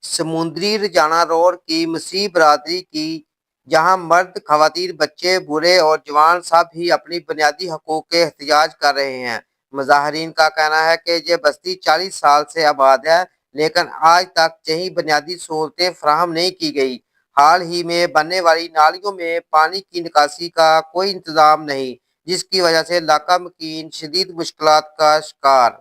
समुद्री रजाना रोड की मसीह बरादरी की जहां मर्द, खवातीन, बच्चे, बूढ़े और जवान सब ही अपनी बुनियादी हकूक के एहतजाज कर रहे हैं। मुजाहिरीन का कहना है कि ये बस्ती 40 साल से आबाद है, लेकिन आज तक यही बुनियादी सहूलतें फराहम नहीं की गई। हाल ही में बनने वाली नालियों में पानी की निकासी का कोई इंतजाम नहीं, जिसकी वजह से इलाका मकीन शदीद मुश्किलात का शिकार।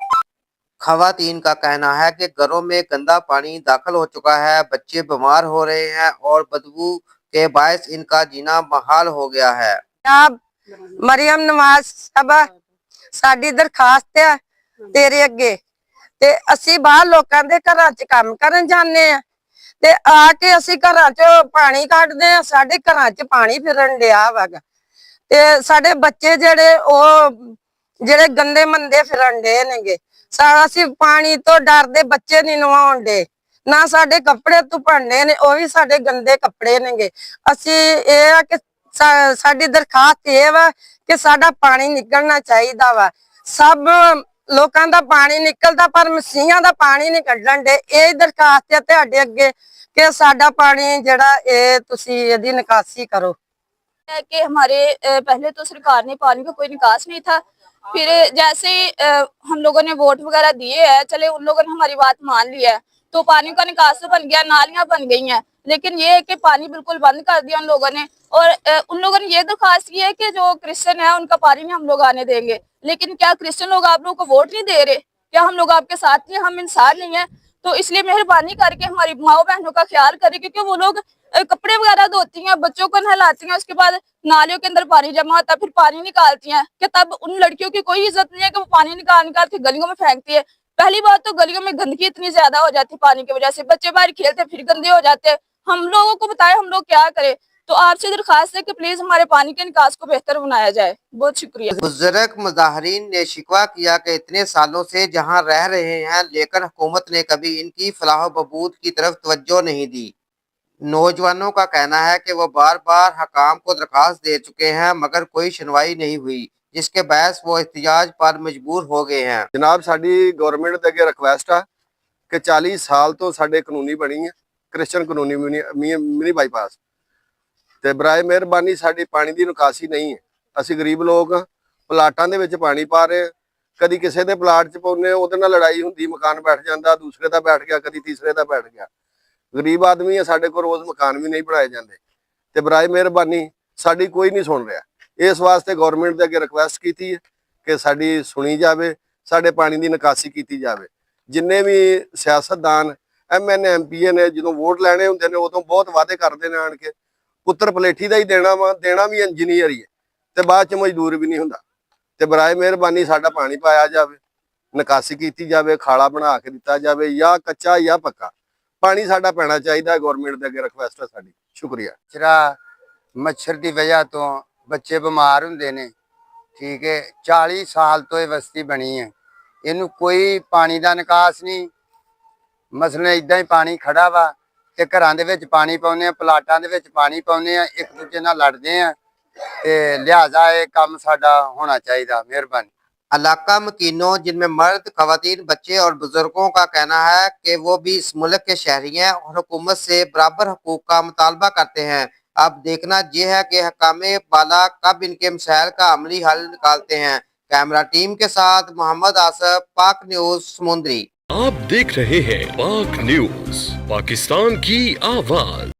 खवातीन का कहना है कि घरों में गंदा पानी दाखिल हो चुका है, बच्चे बीमार हो रहे हैं और बदबू के बायस इनका जीना मुहाल हो गया है। जनाब मरियम नवाज साहबा, साडी दरखास्त है तेरे अगे ते असी बाहर लोकां दे घरां च काम करन जाने आ ते आके असी घरां च पानी कड्डदे आ, साडे घरां च पानी फिरन दिया वगा ते साडे बच्चे जेड़े गंदे मंदे फिरन डे नेगे। असी पानी तो डरदे बच्चे नहीं नवाउण डे, ना साडे कपड़े धुपण डे ने, ओ भी साडे गंदे कपड़े नेगे। असी ए आ कि साडी दरखास्त ये वा कि साडा पानी निकलना चाहिदा वा। सब लोकां दा पानी निकलदा पर मसीहां दा पानी नहीं कड्डण डे। ये दरखास्त है तुहाडे अगे कि साडा पानी जेड़ा ए तुसी इहदी निकासी करो। है कि हमारे पहले तो सरकार ने पानी का कोई निकास नहीं था, फिर जैसे ही हम लोगों ने वोट वगैरह दिए हैं, चले उन लोगों ने हमारी बात मान ली है तो पानी का निकास तो बन गया, नालियां बन गई हैं, लेकिन ये है कि पानी बिल्कुल बंद कर दिया उन लोगों ने। और उन लोगों ने ये दरखास्त की है कि जो क्रिश्चियन है उनका पानी नहीं हम लोग आने देंगे। लेकिन क्या क्रिश्चियन लोग आप लोगों को वोट नहीं दे रहे? क्या हम लोग आपके साथ नहीं, हम इंसान नहीं है? तो इसलिए मेहरबानी करके हमारी माओ बहनों का ख्याल करें, क्योंकि वो लोग कपड़े वगैरह धोती हैं, बच्चों को नहलाती हैं, उसके बाद नालियों के अंदर पानी जमा होता है, फिर पानी निकालती हैं। कि तब उन लड़कियों की कोई इज्जत नहीं है कि वो पानी निकाल के गलियों में फेंकती है। पहली बात तो गलियों में गंदगी इतनी ज्यादा हो जाती है पानी की वजह से, बच्चे बाहर खेलते फिर गंदे हो जाते हैं। हम लोगों को बताए हम लोग क्या करें? तो आपसे दरखास्त है कि प्लीज हमारे पानी के निकास को बेहतर बनाया जाए। बहुत शुक्रिया। बुजुर्ग मुजाहिरीन ने शिकवा किया कि इतने सालों से जहां रह रहे हैं, लेकिन हुकूमत ने कभी इनकी फलाह बहबूद की तरफ तवज्जो नहीं दी। नौजवानों का कहना है कि वो बार बार हकाम को दरखास्त दे चुके हैं, मगर कोई सुनवाई नहीं हुई, जिसके बहस वो एहतजाज पर मजबूर हो गए हैं। जनाब साडी गवर्नमेंट दे अगे रिक्वेस्ट है कि 40 साल तो साडे कानूनी बनी है, क्रिश्चियन कानूनी मिनी बाईपास ते बराए मेहरबानी साडी पानी की निकासी नहीं है। असी गरीब लोग प्लाटां दे विच पानी पा रहे, कदी किसी के प्लाट च पाउने उहदे नाल लड़ाई हुंदी, मकान बैठ जाता, दूसरे का बैठ गया, कदी तीसरे का बैठ गया। गरीब आदमी है, साडे को रोज मकान भी नहीं बनाए जाते ते बराए मेहरबानी साडी कोई नहीं सुन रहा। इस वास्ते गवर्नमेंट दे अगे रिक्वेस्ट की है कि साडी सुनी जाए, साडे पानी की निकासी की जाए। जिन्ने भी सियासतदान MN MP ने जो वोट लैने होंगे ने उदों बहुत वादे करते हैं, आन के पुत्र पलेठी का ही देना वा, देना भी इंजीनियर ही है तो बाद च मजदूर भी नहीं होंदा। ते बराए मेहरबानी साडा पानी पाया जाए, निकासी की जाए, खाला बना के दिता जाए, या कच्चा या पक्का पानी साडा पैना चाहिए। गवर्नमेंट दे अगे रिक्वेस्ट है साडी। शुक्रिया। मच्छर की वजह तो बच्चे बीमार होंदे ने, ठीक है। 40 साल तो ये बस्ती बनी है, इनू कोई पानी का निकास नहीं। मसलन इदा ही पानी खड़ा वा ते घरां दे विच पानी पाउने, प्लाटां दे विच पानी पाउने, एक दूजे नाल लड़दे हैं ते लिहाजा ये काम साडा होना चाहिए। मेहरबानी। इलाका मकीनों जिनमें मर्द, खवातीन, बच्चे और बुजुर्गों का कहना है कि वो भी इस मुल्क के शहरी हैं और हुकूमत से बराबर हकूक का मुतालबा करते हैं। अब देखना यह है कि हकामे बाला कब इनके मसाइल का अमली हल निकालते हैं। कैमरा टीम के साथ मोहम्मद आसफ, पाक न्यूज समुद्री। आप देख रहे हैं पाक न्यूज, पाकिस्तान की आवाज।